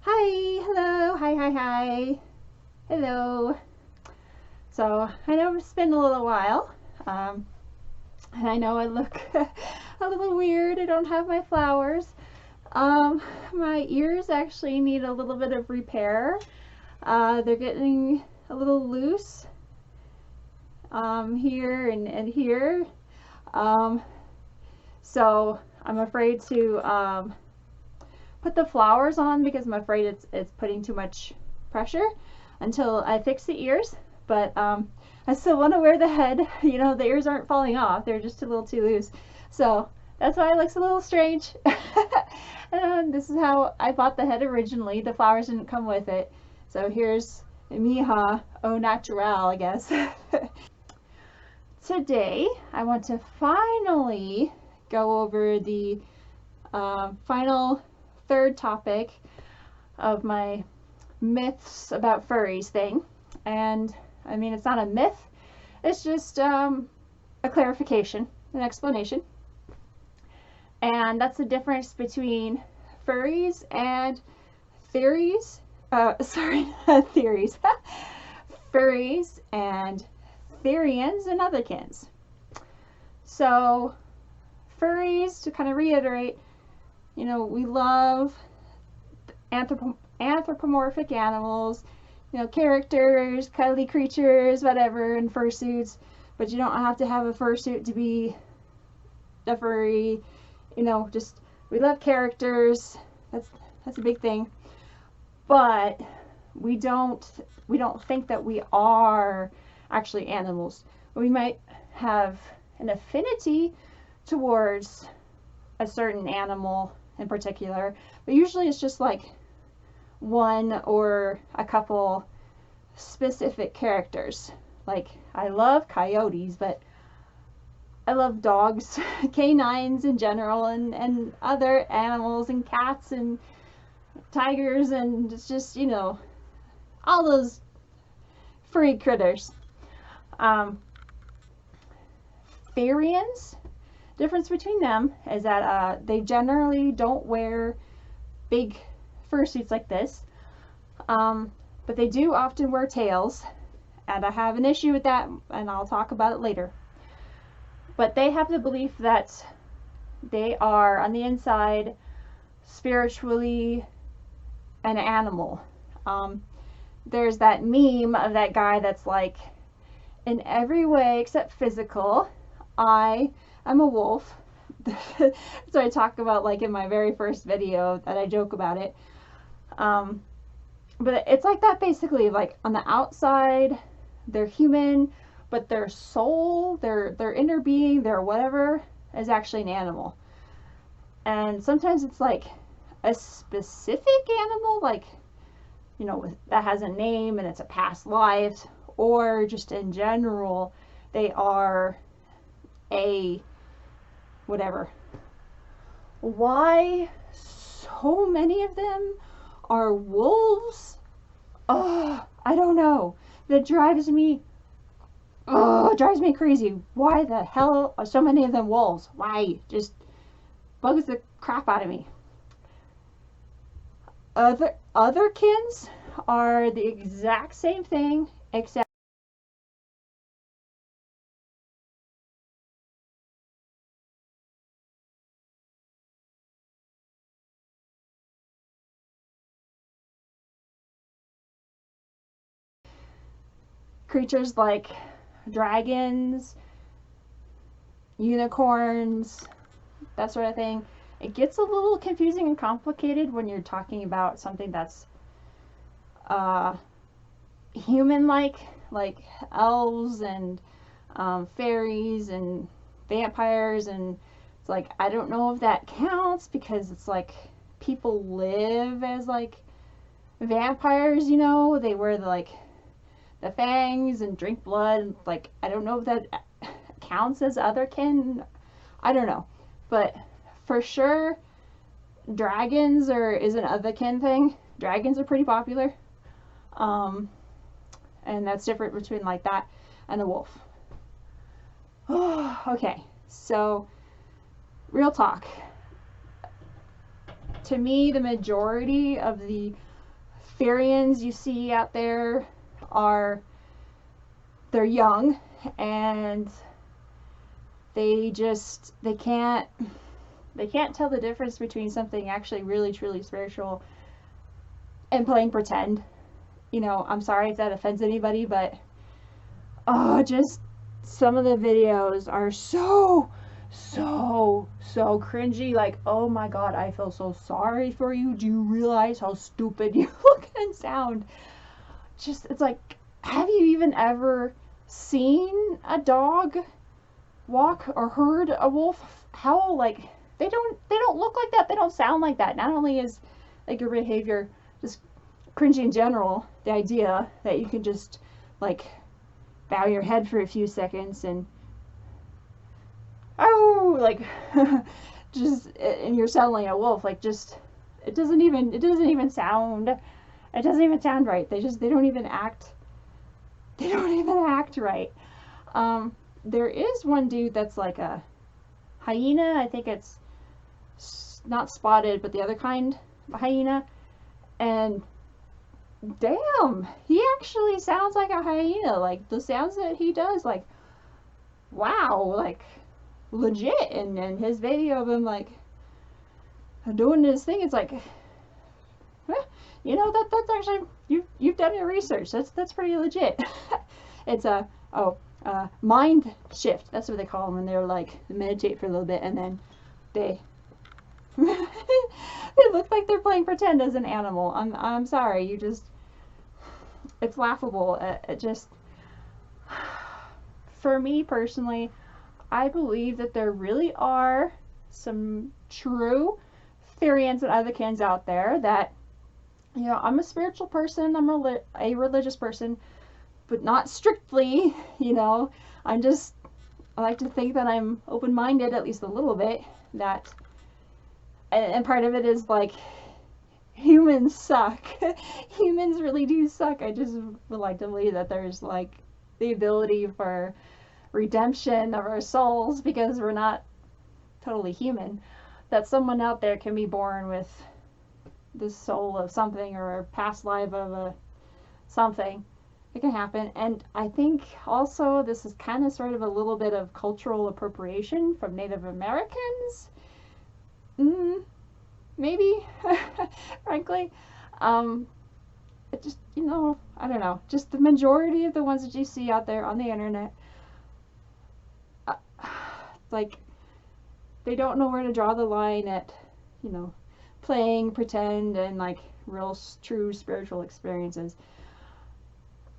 Hi, hello, hi, hello. So I know it's been a little while, and I know I look a little weird. I don't have my flowers. My ears actually need a little bit of repair. They're getting a little loose here and here. Um, so I'm afraid to put the flowers on because I'm afraid it's putting too much pressure until I fix the ears. But I still want to wear the head. You know, the ears aren't falling off; they're just a little too loose. So that's why it looks a little strange. And this is how I bought the head originally. The flowers didn't come with it. So here's Mija au natural, I guess. Today I want to finally go over the final third topic of my myths about furries thing. And I mean, it's not a myth, it's just a clarification, an explanation. And that's the difference between furries and theories. Theories. Furries and Therians and Otherkins. So, furries, to kind of reiterate, you know, we love anthropomorphic animals, you know, characters, cuddly creatures, whatever, in fursuits. But you don't have to have a fursuit to be a furry. You know, just we love characters. That's a big thing. But we don't think that we are actually animals. We might have an affinity towards a certain animal in particular, but usually it's just like one or a couple specific characters. Like, I love coyotes, but I love dogs, canines in general, and other animals, and cats, and tigers, and it's just, you know, all those furry critters. Therians, difference between them is that they generally don't wear big fursuits like this, but they do often wear tails, and I have an issue with that, and I'll talk about it later. But they have the belief that they are on the inside spiritually an animal. There's that meme of that guy that's like, in every way except physical, I am a wolf. So I talk about, like, in my very first video that I joke about it. But it's like that basically. Like, on the outside, they're human, but their soul, their inner being, their whatever, is actually an animal. And sometimes it's like a specific animal, like, you know, that has a name and it's a past life, or just in general, they are a whatever. Why so many of them are wolves? Oh, I don't know. That drives me crazy. Why the hell are so many of them wolves? Why? Just bugs the crap out of me. Otherkins are the exact same thing, except creatures like dragons, unicorns, that sort of thing. It gets a little confusing and complicated when you're talking about something that's human-like, like elves and fairies and vampires, and it's like, I don't know if that counts because it's like people live as like vampires, you know, they wear the fangs and drink blood. Like, I don't know if that counts as otherkin. I don't know, but for sure, dragons is an otherkin thing. Dragons are pretty popular, and that's different between like that and a wolf. Okay, so real talk. To me, the majority of the Therians you see out there they're young, and they can't tell the difference between something actually really truly spiritual and playing pretend. You know, I'm sorry if that offends anybody, but just some of the videos are so cringy. Like, oh my god, I feel so sorry for you. Do you realize how stupid you look and sound? Just, it's like, have you even ever seen a dog walk or heard a wolf howl? Like, they don't look like that. They don't sound like that. Not only is like your behavior just cringy in general, the idea that you can just like bow your head for a few seconds and like just, and you're sounding like a wolf, like, just it doesn't even sound right. They don't even act right. There is one dude that's like a hyena. I think it's not spotted, but the other kind of hyena, and damn, he actually sounds like a hyena. Like, the sounds that he does, like, wow, like, legit. And his video of him like doing his thing, it's like, you know, that's actually, you've done your research. That's pretty legit. It's a mind shift. That's what they call them when they're like meditate for a little bit and then they they look like they're playing pretend as an animal. I'm sorry. It's laughable. It just, for me personally, I believe that there really are some true Therians and Otherkins out there that, you know, I'm a spiritual person, I'm a religious person, but not strictly, you know. I like to think that I'm open-minded, at least a little bit, that, and part of it is like, humans suck. Humans really do suck. I just would like to believe that there's like the ability for redemption of our souls, because we're not totally human, that someone out there can be born with the soul of something or a past life of a something. It can happen. And I think also this is kind of sort of a little bit of cultural appropriation from Native Americans. Maybe. Frankly. It just, you know, I don't know. Just the majority of the ones that you see out there on the internet, like, they don't know where to draw the line at, you know, playing pretend and like real true spiritual experiences.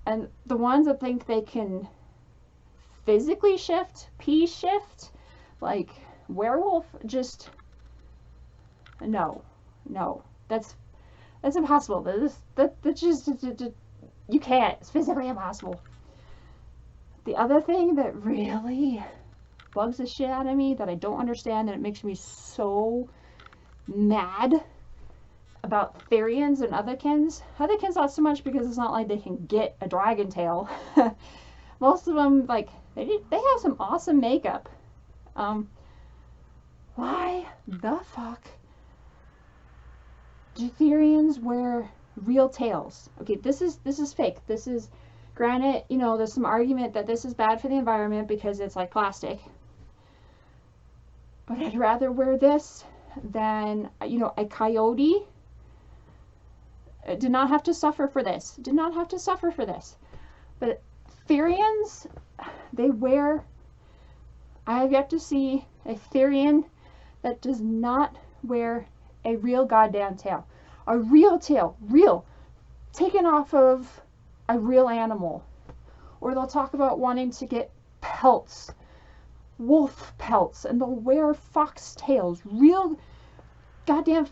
And the ones that think they can physically shift, like werewolf, just no, that's impossible. That's just you can't. It's physically impossible. The other thing that really bugs the shit out of me, that I don't understand, and it makes me so mad about Therians and Otherkins. Otherkins not so much, because it's not like they can get a dragon tail. Most of them, like, they have some awesome makeup. Why the fuck do Therians wear real tails? Okay, this is fake. This is, granted, you know, there's some argument that this is bad for the environment because it's like plastic. But I'd rather wear this than, you know, a coyote. Did not have to suffer for this. But Therians, they wear, I have yet to see a Therian that does not wear a real goddamn tail. A real tail. Real. Taken off of a real animal. Or they'll talk about wanting to get pelts. Wolf pelts. And they'll wear fox tails. Real goddamn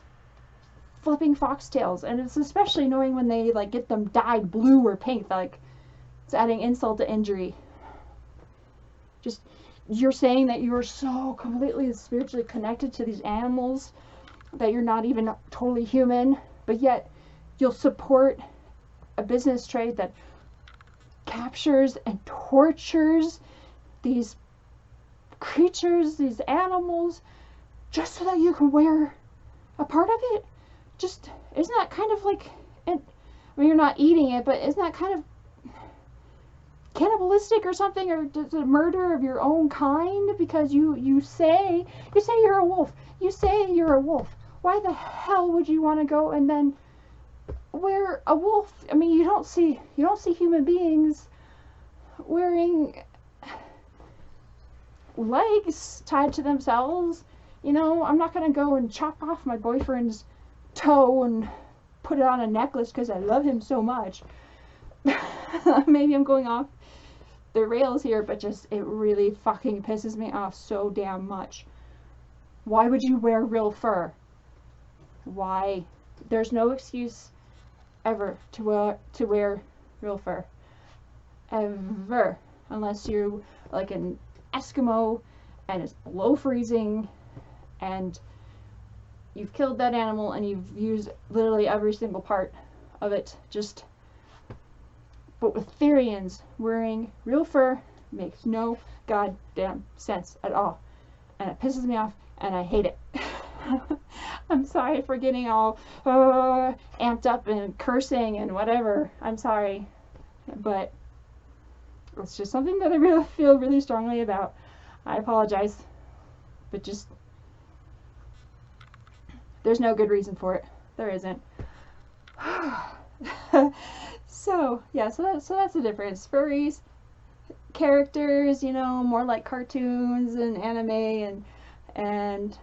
flipping fox tails. And it's especially annoying when they like get them dyed blue or pink. Like, it's adding insult to injury. Just, you're saying that you're so completely spiritually connected to these animals that you're not even totally human, but yet you'll support a business trade that captures and tortures these creatures, these animals, just so that you can wear a part of it. Just, isn't that kind of like, and mean, you're not eating it, but isn't that kind of cannibalistic or something, or just a murder of your own kind? Because you say you're a wolf. You say you're a wolf. Why the hell would you want to go and then wear a wolf? I mean, you don't see human beings wearing legs tied to themselves. You know, I'm not gonna go and chop off my boyfriend's toe and put it on a necklace because I love him so much. Maybe I'm going off the rails here, but just it really fucking pisses me off so damn much. Why would you wear real fur? Why? There's no excuse ever to wear real fur. Ever. Unless you're like an Eskimo and it's below freezing and you've killed that animal and you've used literally every single part of it. But with Therians, wearing real fur makes no goddamn sense at all. And it pisses me off and I hate it. I'm sorry for getting all amped up and cursing and whatever. I'm sorry. But it's just something that I really feel really strongly about. I apologize. But just, there's no good reason for it. There isn't. So, yeah, so that's the difference. Furries, characters, you know, more like cartoons and anime and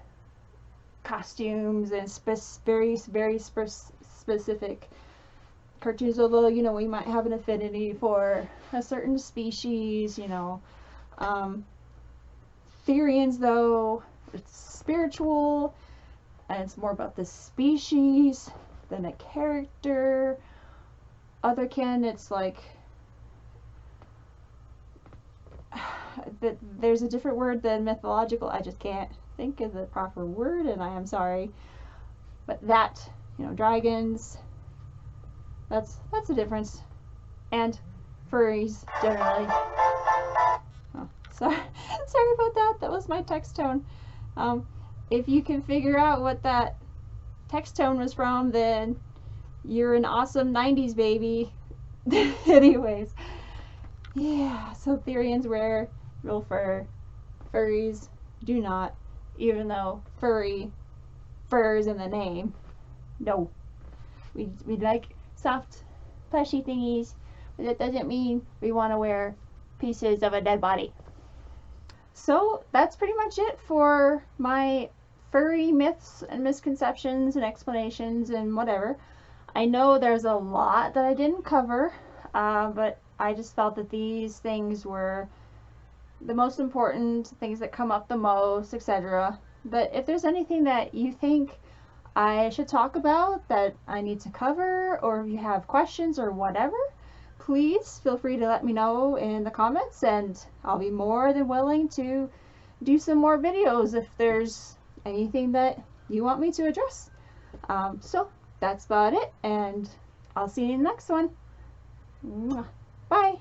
costumes and very specific cartoons, although, you know, we might have an affinity for a certain species, you know. Therians, though, it's spiritual, and it's more about the species than a character. Otherkin, it's like, there's a different word than mythological. I just can't think of the proper word, and I am sorry. But that, you know, dragons, that's the difference. And furries, generally. Oh, sorry about that. That was my text tone. If you can figure out what that text tone was from, then you're an awesome 90s baby. Anyways, yeah, so Therians wear real fur. Furries do not, even though fur is in the name. No. We like soft, plushy thingies, but that doesn't mean we want to wear pieces of a dead body. So that's pretty much it for my furry myths and misconceptions and explanations and whatever. I know there's a lot that I didn't cover, but I just felt that these things were the most important, things that come up the most, etc. But if there's anything that you think I should talk about, that I need to cover, or if you have questions or whatever, please feel free to let me know in the comments, and I'll be more than willing to do some more videos if there's anything that you want me to address. So that's about it, and I'll see you in the next one. Bye!